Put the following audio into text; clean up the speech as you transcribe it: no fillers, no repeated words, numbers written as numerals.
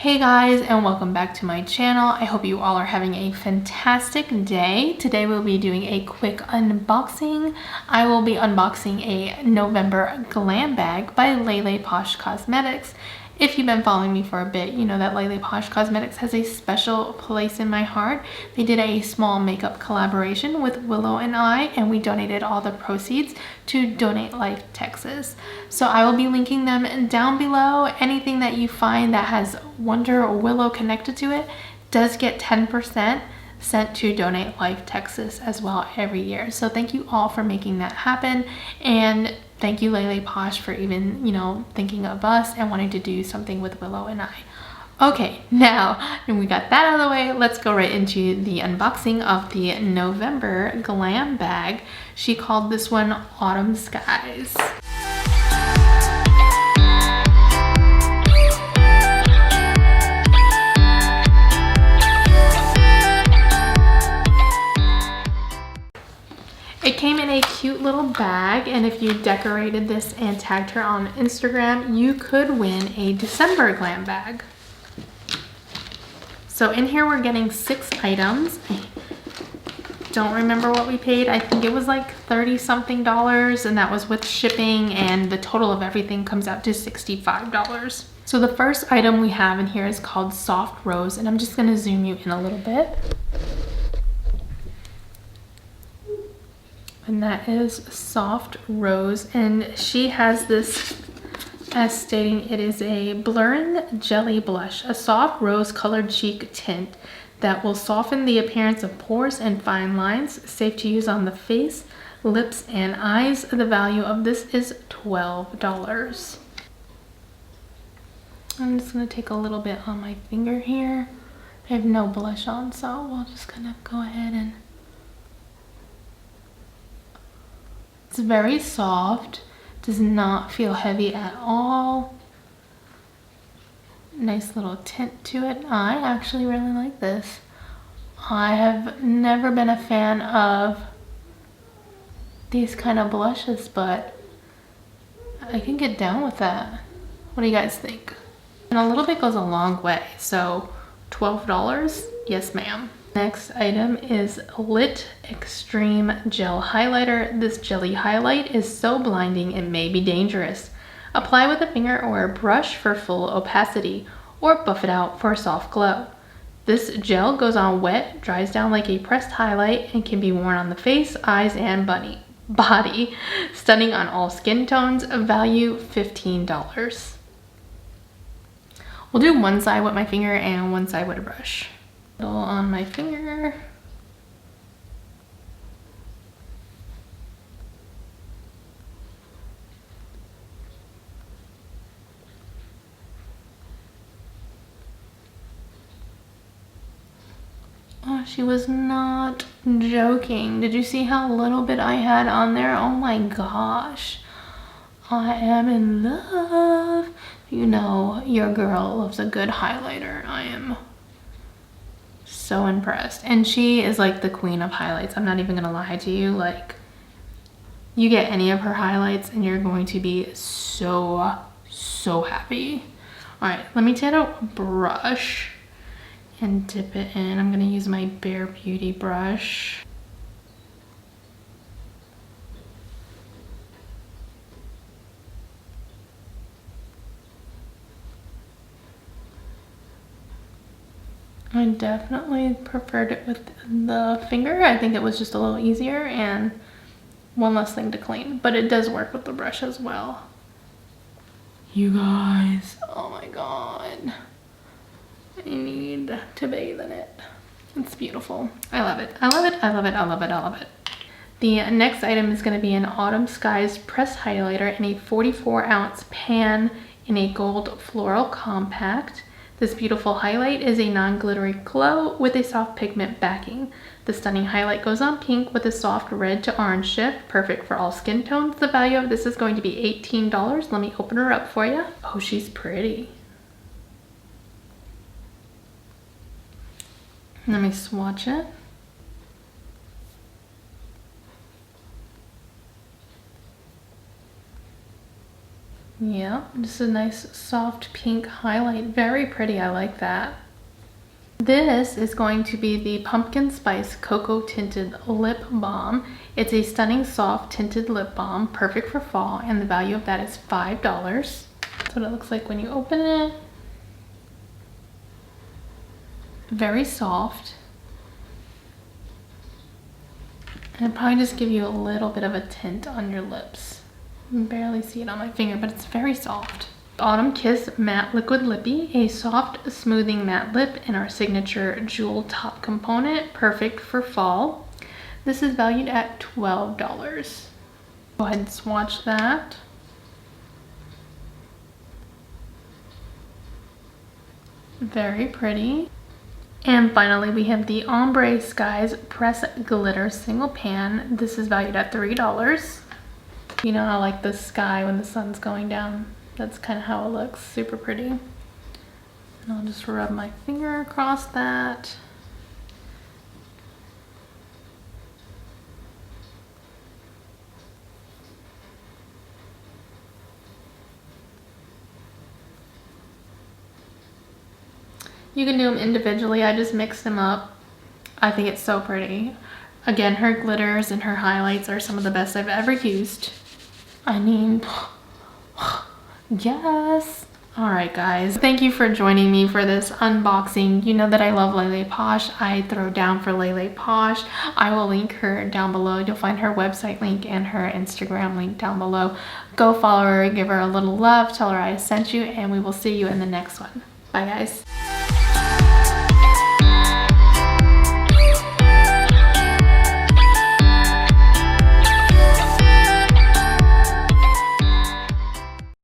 Hey guys, and welcome back to my channel. I hope you all are having a fantastic day. Today we'll be doing a quick unboxing. I will be unboxing a November glam bag by LeLePosh Cosmetics. If you've been following me for a bit, you know that LeLePosh Cosmetics has a special place in my heart. They did a small makeup collaboration with Willow and I, and we donated all the proceeds to Donate Life Texas. So I will be linking them down below. Anything that you find that has Wonder or Willow connected to it does get 10% sent to Donate Life Texas as well every year. So thank you all for making that happen, and thank you LeLePosh for even, thinking of us and wanting to do something with Willow and I. Okay, now we got that out of the way, let's go right into the unboxing of the November glam bag. She called this one Autumn Skies. It came in a cute little bag, and if you decorated this and tagged her on Instagram, you could win a December glam bag. So in here we're getting 6 items. I don't remember what we paid. I think it was like $30-something, and that was with shipping, and the total of everything comes out to $65. So the first item we have in here is called Soft Rose, and I'm just gonna zoom you in a little bit. And that is Soft Rose, and she has this as stating it is a blurring jelly blush, a soft rose colored cheek tint that will soften the appearance of pores and fine lines, safe to use on the face, lips, and eyes. The value of this is $12. I'm just gonna take a little bit on my finger here. I have no blush on, so we'll just kind of go ahead and it's very soft, does not feel heavy at all. Nice little tint to it. I actually really like this. I have never been a fan of these kind of blushes, but I can get down with that. What do you guys think? And a little bit goes a long way, so $12? Yes, ma'am. Next item is Lit Extreme Gel Highlighter. This jelly highlight is so blinding it may be dangerous. Apply with a finger or a brush for full opacity, or buff it out for a soft glow. This gel goes on wet, dries down like a pressed highlight, and can be worn on the face, eyes, and body. Stunning on all skin tones. Value $15. We'll do one side with my finger and one side with a brush. On my finger. Oh, she was not joking. Did you see how little bit I had on there? Oh my gosh. I am in love. You know, your girl loves a good highlighter. I am so impressed, and she is like the queen of highlights. I'm not even gonna lie to you, like, you get any of her highlights and you're going to be so happy. All right, let me take a brush and dip it in. I'm gonna use my Bare Beauty brush. I definitely preferred it with the finger. I think it was just a little easier and one less thing to clean, but it does work with the brush as well. You guys, oh my god. I need to bathe in it. It's beautiful. I love it. I love it. I love it. I love it. I love it. The next item is going to be an Autumn Skies pressed highlighter in a 44-ounce pan in a gold floral compact. This beautiful highlight is a non-glittery glow with a soft pigment backing. The stunning highlight goes on pink with a soft red to orange shift, perfect for all skin tones. The value of this is going to be $18. Let me open her up for you. Oh, she's pretty. Let me swatch it. Yeah, just a nice soft pink highlight. Very pretty, I like that. This is going to be the Pumpkin Spice Cocoa Tinted Lip Balm. It's a stunning soft tinted lip balm, perfect for fall, and the value of that is $5. That's what it looks like when you open it. Very soft. And it'll probably just give you a little bit of a tint on your lips. You can barely see it on my finger, but it's very soft. Autumn Kiss Matte Liquid Lippy, a soft smoothing matte lip in our signature jewel top component, perfect for fall. This is valued at $12. Go ahead and swatch that. Very pretty. And finally, we have the Ombre Skies Press Glitter Single Pan. This is valued at $3. You know how like the sky when the sun's going down? That's kind of how it looks, super pretty. And I'll just rub my finger across that. You can do them individually, I just mixed them up. I think it's so pretty. Again, her glitters and her highlights are some of the best I've ever used. I mean, yes. All right, guys. Thank you for joining me for this unboxing. You know that I love LeLePosh. I throw down for LeLePosh. I will link her down below. You'll find her website link and her Instagram link down below. Go follow her, give her a little love, tell her I sent you, and we will see you in the next one. Bye, guys.